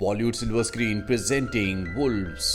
Bollywood silver screen presenting Wolves.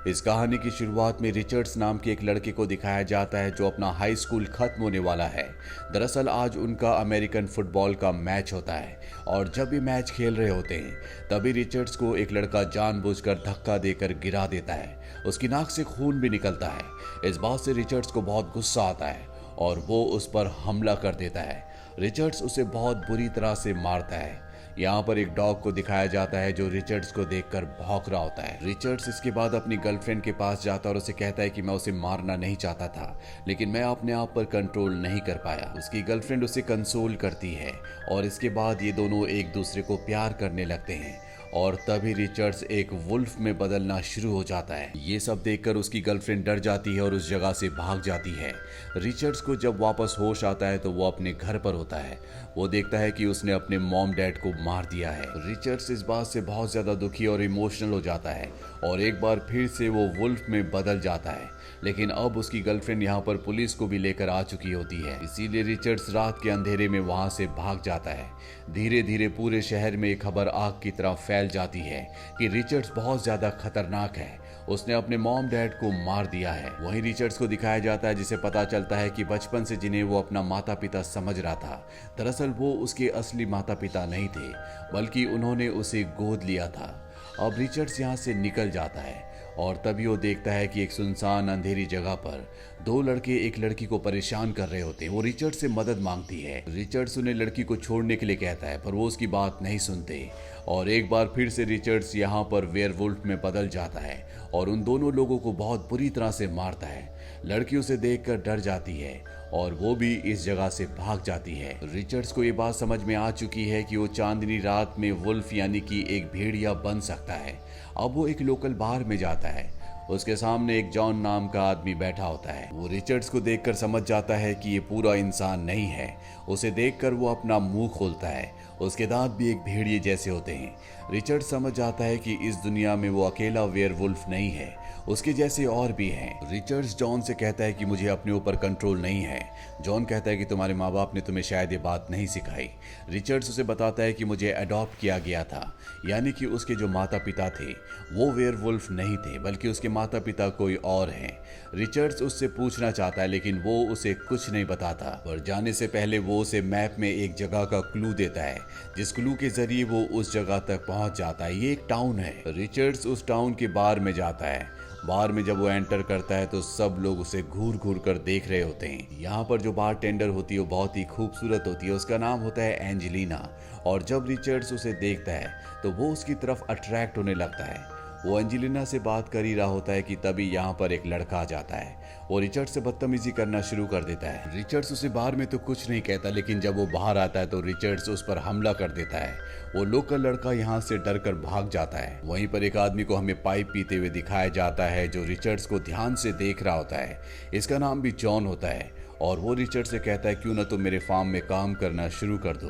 इस कहानी की शुरुआत में रिचर्ड्स नाम के एक लड़के को दिखाया जाता है जो अपना हाई स्कूल खत्म होने वाला है। दरअसल आज उनका अमेरिकन फुटबॉल का मैच होता है और जब ये मैच खेल रहे होते हैं तभी रिचर्ड्स को एक लड़का जानबूझकर धक्का देकर गिरा देता है। उसकी नाक से खून भी निकलता है। इस बात से रिचर्ड्स को बहुत गुस्सा आता है और वो उस पर हमला कर देता है। रिचर्ड्स उसे बहुत बुरी तरह से मारता है। यहाँ पर एक डॉग को दिखाया जाता है जो रिचर्ड्स को देखकर भौंक रहा होता है। रिचर्ड्स इसके बाद अपनी गर्लफ्रेंड के पास जाता है और उसे कहता है कि मैं उसे मारना नहीं चाहता था, लेकिन मैं अपने आप पर कंट्रोल नहीं कर पाया। उसकी गर्लफ्रेंड उसे कंसोल करती है और इसके बाद ये दोनों एक दूसरे को प्यार करने लगते हैं और तभी रिचर्ड्स एक वुल्फ में बदलना शुरू हो जाता है। ये सब देखकर उसकी गर्लफ्रेंड डर जाती है और उस जगह से भाग जाती है। रिचर्ड्स को जब वापस होश आता है तो वो अपने घर पर होता है। वो देखता है कि उसने अपने मॉम डैड को मार दिया है। रिचर्ड्स इस बात से बहुत ज्यादा दुखी और इमोशनल हो जाता है और एक बार फिर से वो वुल्फ में बदल जाता है, लेकिन अब उसकी गर्लफ्रेंड यहाँ पर पुलिस को भी लेकर आ चुकी होती है। इसीलिए रिचर्ड्स रात के अंधेरे में वहां से भाग जाता है। धीरे धीरे पूरे शहर में एक खबर आग की तरह फैल जाती है कि रिचर्ड्स बहुत ज्यादा खतरनाक है। उसने अपने मॉम डैड को मार दिया है। वहीं रिचर्ड्स को दिखाया जाता है जिसे पता चलता है कि बचपन से जिन्हें वो अपना माता पिता समझ रहा था, दरअसल वो उसके असली माता पिता नहीं थे, बल्कि उन्होंने उसे गोद लिया था। अब रिचर्ड्स यहाँ से निकल जाता है और तभी वो देखता है कि एक सुनसान अंधेरी जगह पर दो लड़के एक लड़की को परेशान कर रहे होते हैं। वो रिचर्ड्स से मदद मांगती है। रिचर्ड्स उन्हें लड़की को छोड़ने के लिए कहता है पर वो उसकी बात नहीं सुनते और एक बार फिर से रिचर्ड्स यहाँ पर वेयरवुल्फ में बदल जाता है और उन दोनों लोगों को बहुत बुरी तरह से मारता है। लड़की उसे देखकर डर जाती है और वो भी इस जगह से भाग जाती है। रिचर्ड्स को ये बात समझ में आ चुकी है कि वो चांदनी रात में वुल्फ यानी कि एक भेड़िया बन सकता है। अब वो एक लोकल बार में जाता है। उसके सामने एक जॉन नाम का आदमी बैठा होता है। वो रिचर्ड्स को देखकर समझ जाता है कि ये पूरा इंसान नहीं है। उसे देखकर वो अपना मुंह खोलता है। उसके दांत भी एक भेड़िए जैसे होते हैं। रिचर्ड समझ जाता है कि इस दुनिया में वो अकेला वेयरवुल्फ नहीं है, उसके जैसे और भी हैं। रिचर्ड्स जॉन से कहता है कि मुझे अपने ऊपर कंट्रोल नहीं है। जॉन कहता है कि तुम्हारे माँ बाप ने तुम्हें शायद ये बात नहीं सिखाई। रिचर्ड्स उसे बताता है कि मुझे अडॉप्ट किया गया था, यानी कि उसके जो माता पिता थे वो वेयरवुल्फ नहीं थे, बल्कि उसके माता पिता कोई और हैं। रिचर्ड्स उससे पूछना चाहता है लेकिन वो उसे कुछ नहीं बताता। पर जाने से पहले वो उसे मैप में एक जगह का क्लू देता है, जिस क्लू के जरिए वो उस जगह तक पहुंच जाता है। ये एक टाउन है। रिचर्ड्स उस टाउन के बार में जाता है। बार में जब वो एंटर करता है तो सब लोग उसे घूर घूर कर देख रहे होते हैं। यहाँ पर जो बार टेंडर होती है वो बहुत ही खूबसूरत होती है। उसका नाम होता है एंजेलिना और जब रिचर्ड्स उसे देखता है तो वो उसकी तरफ अट्रैक्ट होने लगता है। वो एंजेलिना से बात कर ही रहा होता है कि तभी यहाँ पर एक लड़का आ जाता है। वो रिचर्ड्स से बदतमीजी करना शुरू कर देता है। रिचर्ड्स उसे बाहर में तो कुछ नहीं कहता, लेकिन जब वो बाहर आता है तो रिचर्ड्स उस पर हमला कर देता है। वो लोकल लड़का यहाँ से डर कर भाग जाता है। वहीं पर एक आदमी को हमें पाइप पीते हुए दिखाया जाता है जो रिचर्ड्स को ध्यान से देख रहा होता है। इसका नाम भी जॉन होता है और वो रिचर्ड से कहता है क्यों ना तुम मेरे फार्म में काम करना शुरू कर दो।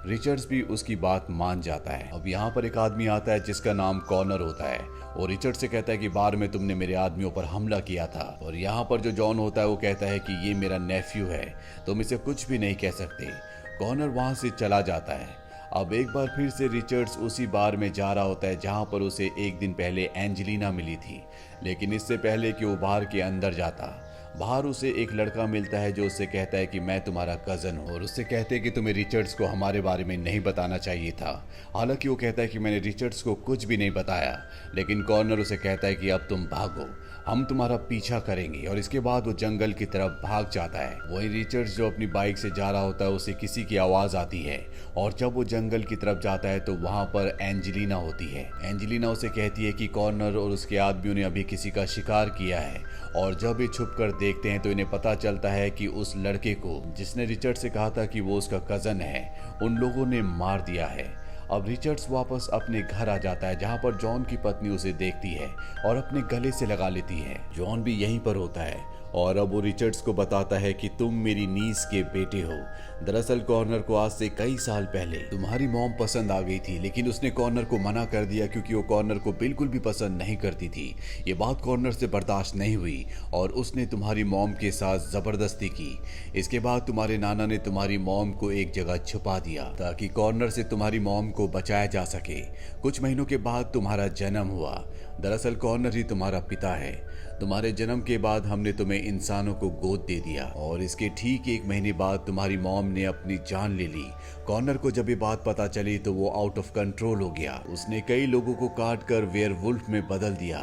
रिचर्ड्स भी उसकी बात मान जाता है। अब यहाँ पर एक आदमी आता है जिसका नाम कॉर्नर होता है। वो रिचर्ड से कहता है कि बार में तुमने मेरे आदमियों पर हमला किया था। और यहाँ पर जो जॉन होता है वो कहता है कि ये मेरा नेफ्यू है, तुम इसे कुछ भी नहीं कह सकते। कॉर्नर वहां से चला जाता है। अब एक बार फिर से रिचर्ड्स उसी बार में जा रहा होता है जहां पर उसे एक दिन पहले एंजेलिना मिली थी, लेकिन इससे पहले कि वो बार के अंदर जाता, बाहर उसे एक लड़का मिलता है जो उससे कहता है कि मैं तुम्हारा कजन हूँ और उससे कहते हैं कि तुम्हें रिचर्ड्स को हमारे बारे में नहीं बताना चाहिए था। हालांकि वो कहता है कि मैंने रिचर्ड्स को कुछ भी नहीं बताया, लेकिन कॉर्नर उसे कहता है कि अब तुम भागो, हम तुम्हारा पीछा करेंगे। और इसके बाद वो जंगल की तरफ भाग जाता है। वही रिचर्ड्स जो अपनी बाइक से जा रहा होता है उसे किसी की आवाज आती है और जब वो जंगल की तरफ जाता है तो वहां पर एंजेलिना होती है। एंजेलिना उसे कहती है कि कॉर्नर और उसके आदमियों ने अभी किसी का शिकार किया है और जब ये छुप कर देखते हैं तो इन्हें पता चलता है कि उस लड़के को जिसने रिचर्ड से कहा था कि वो उसका कजन है, उन लोगों ने मार दिया है। अब रिचर्ड्स वापस अपने घर आ जाता है जहां पर जॉन की पत्नी उसे देखती है और अपने गले से लगा लेती है। जॉन भी यहीं पर होता है और अब वो रिचर्ड्स को बताता है कि तुम मेरी नीस के बेटे हो। दरअसल कॉर्नर को आज से कई साल पहले तुम्हारी मॉम पसंद आ गई थी, लेकिन उसने कॉर्नर को मना कर दिया क्योंकि वो कॉर्नर को बिल्कुल भी पसंद नहीं करती थी। ये बात कॉर्नर से बर्दाश्त नहीं हुई और उसने तुम्हारी मॉम के साथ जबरदस्ती की। इसके बाद तुम्हारे नाना ने तुम्हारी मॉम को एक जगह छुपा दिया ताकि कॉर्नर से तुम्हारी मॉम को बचाया जा सके। कुछ महीनों के बाद तुम्हारा जन्म हुआ। दरअसल कॉर्नर ही तुम्हारा पिता है। तुम्हारे जन्म के बाद हमने तुम्हें इंसानों को गोद दे दिया और इसके ठीक 1 महीने बाद तुम्हारी मॉम ने अपनी जान ले ली। कॉर्नर को जब ये बात पता चली तो वो आउट ऑफ कंट्रोल हो गया। उसने कई लोगों को काट कर वेयरवुल्फ में बदल दिया।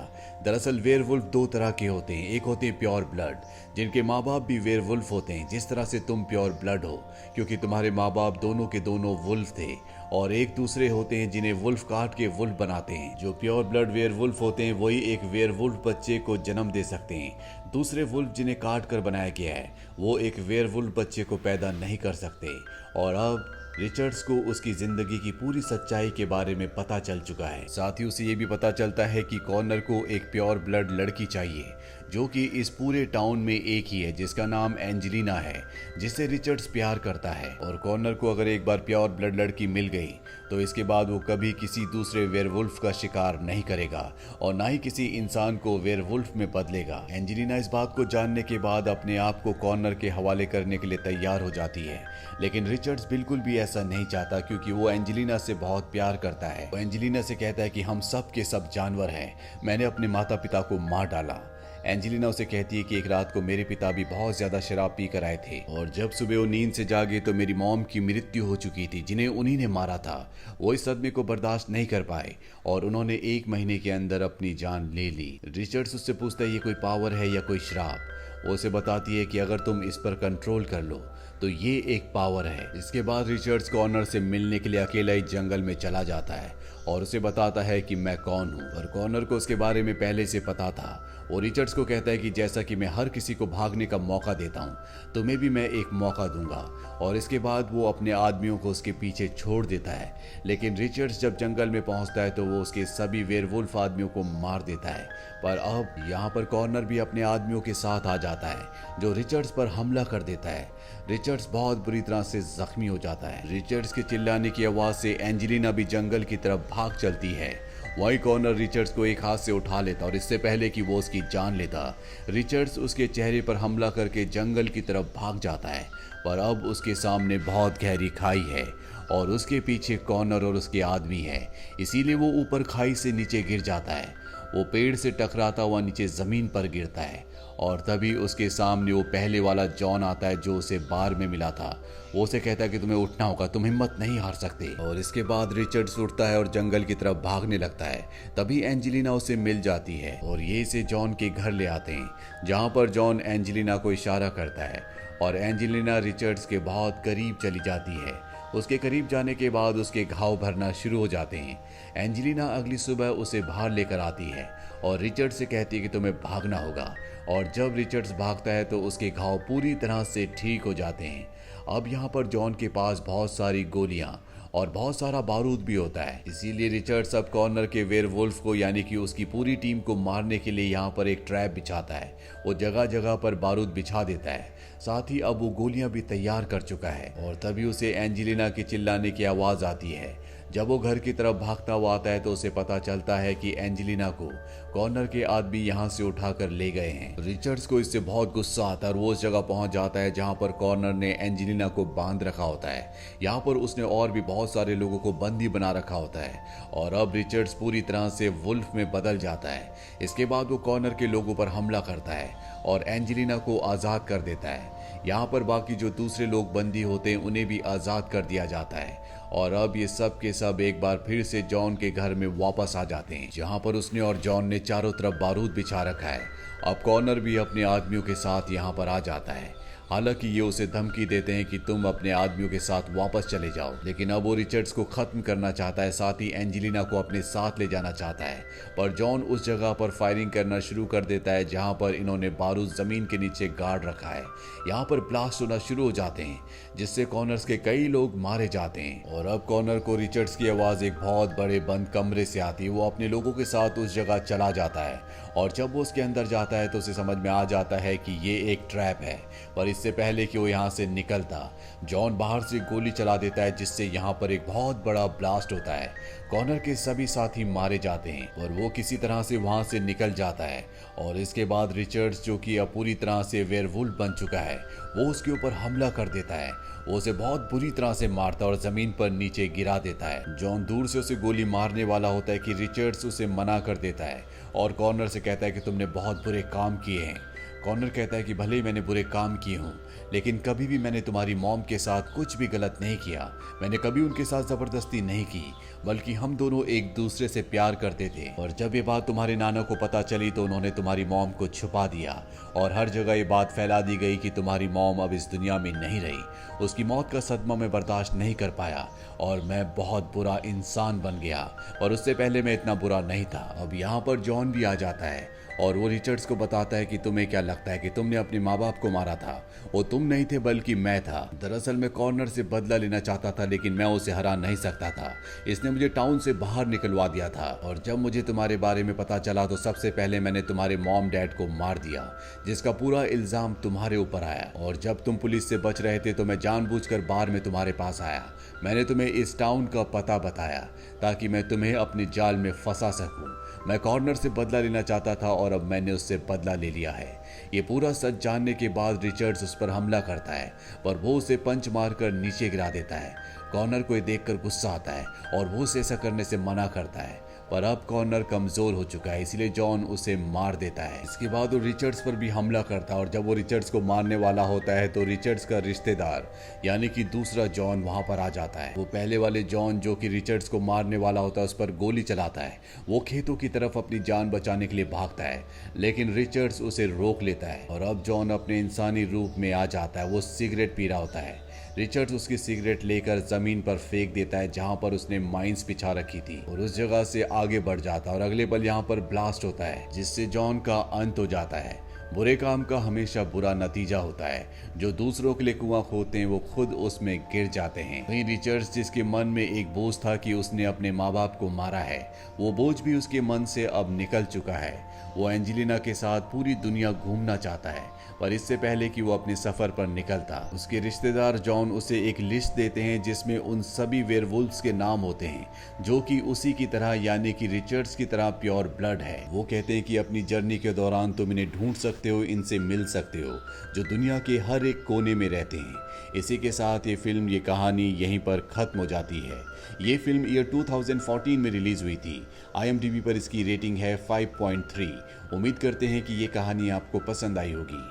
दरअसल वेयरवुल्फ 2 तरह के होते हैं। एक होते हैं प्योर ब्लड, जिनके माँ बाप भी वेयरवुल्फ होते हैं, जिस तरह से तुम प्योर ब्लड हो क्योंकि तुम्हारे माँ बाप दोनों के दोनों वुल्फ थे। और एक दूसरे होते हैं जिन्हें वुल्फ काट के वुल्फ बनाते हैं। जो प्योर ब्लड वेयरवुल्फ होते हैं वही एक वेयरवुल्फ बच्चे को जन्म दे सकते हैं। दूसरे वुल्फ जिन्हें काट कर बनाया गया है वो एक वेयरवुल्फ बच्चे को पैदा नहीं कर सकते। और अब रिचर्ड्स को उसकी जिंदगी की पूरी सच्चाई के बारे में पता चल चुका है। साथ ही उसे ये भी पता चलता है कि कॉर्नर को एक प्योर ब्लड लड़की चाहिए जो कि इस पूरे टाउन में एक ही है, जिसका नाम एंजेलिना है, जिससे रिचर्ड्स प्यार करता है। और कॉर्नर को अगर एक बार प्योर ब्लड लड़की मिल गई तो इसके बाद वो कभी किसी दूसरे वेयरवुल्फ का शिकार नहीं करेगा और ना ही किसी इंसान को वेयरवुल्फ में बदलेगा। एंजेलिना इस बात को जानने के बाद अपने आप को कॉर्नर के हवाले करने के लिए तैयार हो जाती है, लेकिन रिचर्ड्स बिल्कुल भी ऐसा नहीं चाहता क्योंकि वो एंजेलिना से बहुत प्यार करता है। वो एंजेलिना से कहता है कि हम सब के सब जानवर हैं, मैंने अपने माता पिता को मार डाला। एंजेलिना उसे कहती है कि एक रात को मेरे पिता भी बहुत ज्यादा शराब पी कर आए थे और जब सुबह वो नींद से जागे तो मेरी मॉम की मृत्यु हो चुकी थी, जिन्हें उन्हीं ने मारा था। वो इस सदमे को बर्दाश्त नहीं कर पाए और उन्होंने 1 महीने के अंदर अपनी जान ले ली। रिचर्ड्स उससे पूछता है ये कोई पावर है या कोई श्राप। वो उसे बताती है कि अगर तुम इस पर कंट्रोल कर लो तो ये एक पावर है। इसके बाद रिचर्ड्स कॉर्नर से मिलने के लिए अकेला ही जंगल में चला जाता है और उसे बताता है कि मैं कौन हूँ। और कॉर्नर को उसके बारे में पहले से पता था। वो रिचर्ड्स को कहता है कि जैसा कि मैं हर किसी को भागने का मौका देता हूँ तुम्हें भी मैं एक मौका दूंगा। और इसके बाद वो अपने आदमियों को उसके पीछे छोड़ देता है, लेकिन रिचर्ड्स जब जंगल में पहुंचता है तो वो उसके सभी वेयरवुल्फ आदमियों को मार देता है। पर अब यहाँ पर कॉर्नर भी अपने आदमियों के साथ आ जाता है जो रिचर्ड्स पर हमला कर देता है। रिचर्ड्स बहुत बुरी तरह से जख्मी हो जाता है। रिचर्ड्स के चिल्लाने की आवाज से एंजेलिना भी जंगल की तरफ भाग चलती है। वही कॉर्नर रिचर्ड्स को एक हाथ से उठा लेता और इससे पहले कि वो उसकी जान लेता, रिचर्ड्स उसके चेहरे पर हमला करके जंगल की तरफ भाग जाता है। पर अब उसके सामने बहुत गहरी खाई है और उसके पीछे कॉर्नर और उसके आदमी है, इसीलिए वो ऊपर खाई से नीचे गिर जाता है। वो पेड़ से टकराता हुआ नीचे जमीन पर गिरता है और तभी उसके सामने वो पहले वाला जॉन आता है जो उसे बार में मिला था। वो उसे कहता है कि तुम्हें उठना होगा, तुम हिम्मत नहीं हार सकते। और इसके बाद रिचर्ड्स उठता है और जंगल की तरफ भागने लगता है। तभी एंजेलिना उसे मिल जाती है और ये इसे जॉन के घर ले आते हैं, जहाँ पर जॉन एंजेलिना को इशारा करता है और एंजेलिना रिचर्ड्स के बहुत करीब चली जाती है। उसके करीब जाने के बाद उसके घाव भरना शुरू हो जाते हैं। एंजेलिना अगली सुबह उसे बाहर लेकर आती है और रिचर्ड से कहती है कि तुम्हें भागना होगा। और जब रिचर्ड्स भागता है तो उसके घाव पूरी तरह से ठीक हो जाते हैं। अब यहाँ पर जॉन के पास बहुत सारी गोलियां और बहुत सारा बारूद भी होता है, इसीलिए रिचर्ड्स अब कॉर्नर के वेयरवुल्फ को यानी कि उसकी पूरी टीम को मारने के लिए यहाँ पर एक ट्रैप बिछाता है। वो जगह जगह पर बारूद बिछा देता है, साथ ही अब वो गोलियां भी तैयार कर चुका है। और तभी उसे एंजेलिना के चिल्लाने की आवाज आती है। जब वो घर की तरफ भागता हुआ आता है तो उसे पता चलता है कि एंजेलिना को कॉर्नर के आदमी यहाँ से उठाकर ले गए हैं। रिचर्ड्स को इससे बहुत गुस्सा आता है और वो उस जगह पहुंच जाता है जहाँ पर कॉर्नर ने एंजेलिना को बांध रखा होता है। यहाँ पर उसने और भी बहुत सारे लोगों को बंदी बना रखा होता है और अब रिचर्ड्स पूरी तरह से वुल्फ में बदल जाता है। इसके बाद वो कॉर्नर के लोगों पर हमला करता है और एंजेलिना को आज़ाद कर देता है। यहाँ पर बाकी जो दूसरे लोग बंदी होते हैं उन्हें भी आज़ाद कर दिया जाता है। और अब ये सब के सब एक बार फिर से जॉन के घर में वापस आ जाते हैं, जहाँ पर उसने और जॉन ने चारों तरफ बारूद बिछा रखा है। अब कॉर्नर भी अपने आदमियों के साथ यहाँ पर आ जाता है। हालांकि ये उसे धमकी देते हैं कि तुम अपने आदमियों के साथ वापस चले जाओ, लेकिन अब वो रिचर्ड्स को खत्म करना चाहता है, साथ ही एंजेलिना को अपने साथ ले जाना चाहता है। पर जॉन उस जगह पर फायरिंग करना शुरू कर देता है जहां पर इन्होंने बारूद जमीन के नीचे गाड़ रखा है। यहाँ पर ब्लास्ट होना शुरू हो जाते हैं जिससे कॉर्नर्स के कई लोग मारे जाते हैं। और अब कॉर्नर को रिचर्ड्स की आवाज एक बहुत बड़े बंद कमरे से आती है। वो अपने लोगों के साथ उस जगह चला जाता है और जब वो उसके अंदर जाता है तो उसे समझ में आ जाता है कि ये एक ट्रैप है। पर इससे पहले कि वो यहाँ से निकलता, जॉन बाहर से गोली चला देता है जिससे यहाँ पर एक बहुत बड़ा ब्लास्ट होता है। कॉर्नर के सभी साथी मारे जाते हैं और वो किसी तरह से वहां से निकल जाता है। और इसके बाद रिचर्ड्स, जो कि अब पूरी तरह से वेयरवुल्फ बन चुका है, वो उसके ऊपर हमला कर देता है। वो उसे बहुत बुरी तरह से मारता है और जमीन पर नीचे गिरा देता है। जॉन दूर से उसे गोली मारने वाला होता है कि रिचर्ड्स उसे मना कर देता है और कॉर्नर से कहता है कि तुमने बहुत बुरे काम किए हैं। कॉर्नर कहता है कि भले ही मैंने बुरे काम किए हों, लेकिन कभी भी मैंने तुम्हारी मॉम के साथ कुछ भी गलत नहीं किया। मैंने कभी उनके साथ जबरदस्ती नहीं की, बल्कि हम दोनों एक दूसरे से प्यार करते थे। और जब ये बात तुम्हारे नाना को पता चली तो उन्होंने तुम्हारी मॉम को छुपा दिया और हर जगह ये बात फैला दी गई कि तुम्हारी मॉम अब इस दुनिया में नहीं रही। उसकी मौत का सदमा मैं बर्दाश्त नहीं कर पाया और मैं बहुत बुरा इंसान बन गया, और उससे पहले मैं इतना बुरा नहीं था। अब यहाँ पर जॉन भी आ जाता है और वो रिचर्ड्स को बताता है कि तुम्हें क्या लगता है कि तुमने अपने माँ बाप को मारा था? वो तुम नहीं थे बल्कि मैं था। दरअसल मैं कॉर्नर से बदला लेना चाहता था, लेकिन मैं उसे हरा नहीं सकता था। इसने मुझे टाउन से बाहर निकलवा दिया था और जब मुझे तुम्हारे बारे में पता चला तो सबसे पहले मैंने तुम्हारे मॉम डैड को मार दिया, जिसका पूरा इल्जाम तुम्हारे ऊपर आया। और जब तुम पुलिस से बच रहे थे तो मैं जानबूझकर बार में तुम्हारे पास आया। मैंने तुम्हें इस टाउन का पता बताया ताकि मैं तुम्हें अपने जाल में फंसा सकूं। मैं कॉर्नर से बदला लेना चाहता था और अब मैंने उससे बदला ले लिया है। ये पूरा सच जानने के बाद रिचर्ड्स उस पर हमला करता है, पर वो उसे पंच मारकर नीचे गिरा देता है। कॉर्नर को ये देखकर गुस्सा आता है और वो उसे ऐसा करने से मना करता है, पर अब कॉर्नर कमजोर हो चुका है, इसलिए जॉन उसे मार देता है। इसके बाद वो रिचर्ड्स पर भी हमला करता है और जब वो रिचर्ड्स को मारने वाला होता है तो रिचर्ड्स का रिश्तेदार यानी कि दूसरा जॉन वहां पर आ जाता है। वो पहले वाले जॉन जो कि रिचर्ड्स को मारने वाला होता है उस पर गोली चलाता है। वो खेतों की तरफ अपनी जान बचाने के लिए भागता है, लेकिन रिचर्ड्स उसे रोक लेता है और अब जॉन अपने इंसानी रूप में आ जाता है। वो सिगरेट पी रहा होता है। रिचर्ड्स उसकी सिगरेट लेकर जमीन पर फेंक देता है जहां पर उसने माइंस बिछा रखी थी और उस जगह से आगे बढ़ जाता है और अगले पल यहाँ पर ब्लास्ट होता है जिससे जॉन का अंत हो जाता है। बुरे काम का हमेशा बुरा नतीजा होता है। जो दूसरों के लिए कुआं खोदते हैं वो खुद उसमें गिर जाते हैं। वहीं रिचर्ड्स, जिसके मन में एक बोझ था कि उसने अपने माँ बाप को मारा है, वो बोझ भी उसके मन से अब निकल चुका है। वो एंजेलिना के साथ पूरी दुनिया घूमना चाहता है, पर इससे पहले कि वो अपने सफर पर निकलता, उसके रिश्तेदार जॉन उसे एक लिस्ट देते हैं जिसमें उन सभी वेयरवुल्व्स के नाम होते हैं जो कि उसी की तरह यानी कि रिचर्ड्स की तरह प्योर ब्लड है। वो कहते हैं कि अपनी जर्नी के दौरान तुम इन्हें ढूंढ सकते हो, इनसे मिल सकते हो, जो दुनिया के हर एक कोने में रहते हैं। इसी के साथ ये फिल्म, ये कहानी यहीं पर खत्म हो जाती है। ये फिल्म ईयर 2014 में रिलीज हुई थी। IMDb पर इसकी रेटिंग है 5.3। उम्मीद करते हैं कि ये कहानी आपको पसंद आई होगी।